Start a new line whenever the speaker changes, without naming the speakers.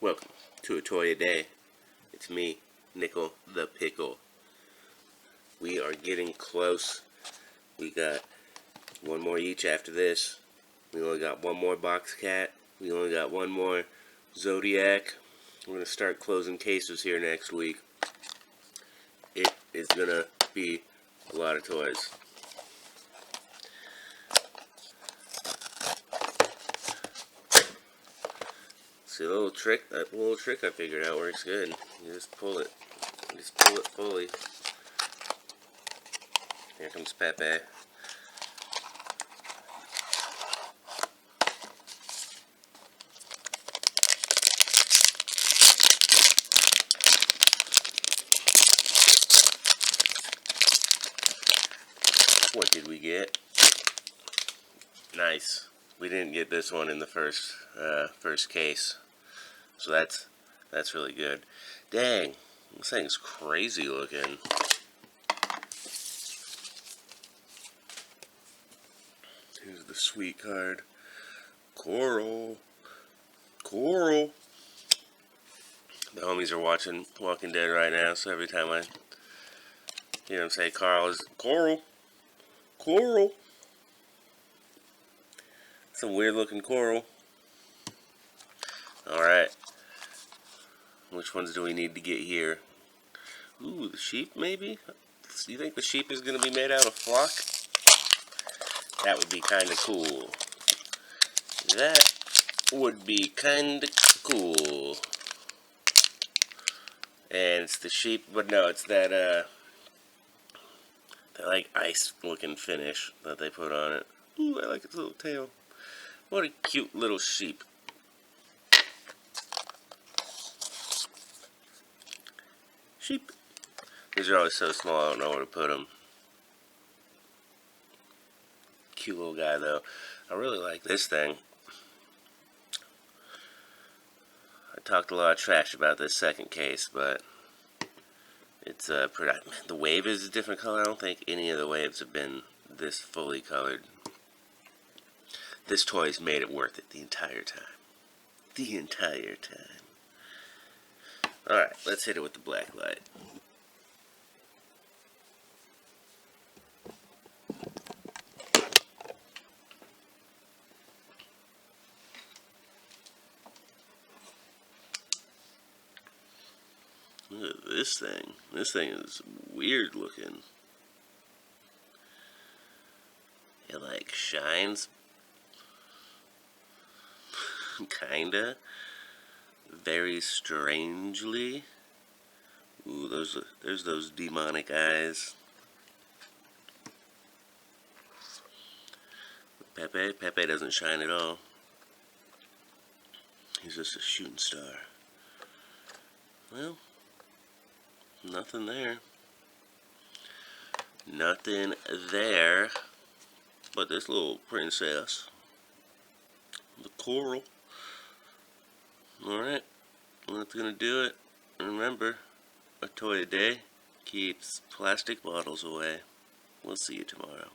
Welcome to a toy a day. It's me, Nickel the Pickle. We are getting close. We got one more each after this. We only got one more box cat. We only got one more Zodiac. We're going to start closing cases here next week. It is going to be a lot of toys. See, that little trick I figured out works good. You just pull it. You just pull it fully. Here comes Pepe. What did we get? Nice. We didn't get this one in the first case, so that's really good. Dang, this thing's crazy looking. Here's the sweet card. Coral. The homies are watching Walking Dead right now, so every time I hear them say Carl, is Coral. Some weird looking coral. Alright. Which ones do we need to get here? Ooh, the sheep maybe? Do you think the sheep is going to be made out of flock? That would be kind of cool. That would be kind of cool. And it's the sheep, but no, it's that like ice looking finish that they put on it. Ooh, I like its little tail. What a cute little sheep. Sheep. These are always so small, I don't know where to put them. Cute little guy, though. I really like this thing. I talked a lot of trash about this second case, but it's pretty. The wave is a different color. I don't think any of the waves have been this fully colored. This toy's made it worth it the entire time. The entire time. Alright, let's hit it with the black light. Look at this thing. This thing is weird looking. It like shines. Kinda. Very strangely. Ooh, there's those demonic eyes. Pepe doesn't shine at all. He's just a shooting star. Well, nothing there. Nothing there but this little princess. The coral. Alright, well, that's gonna do it. Remember, a toy a day keeps plastic bottles away. We'll see you tomorrow.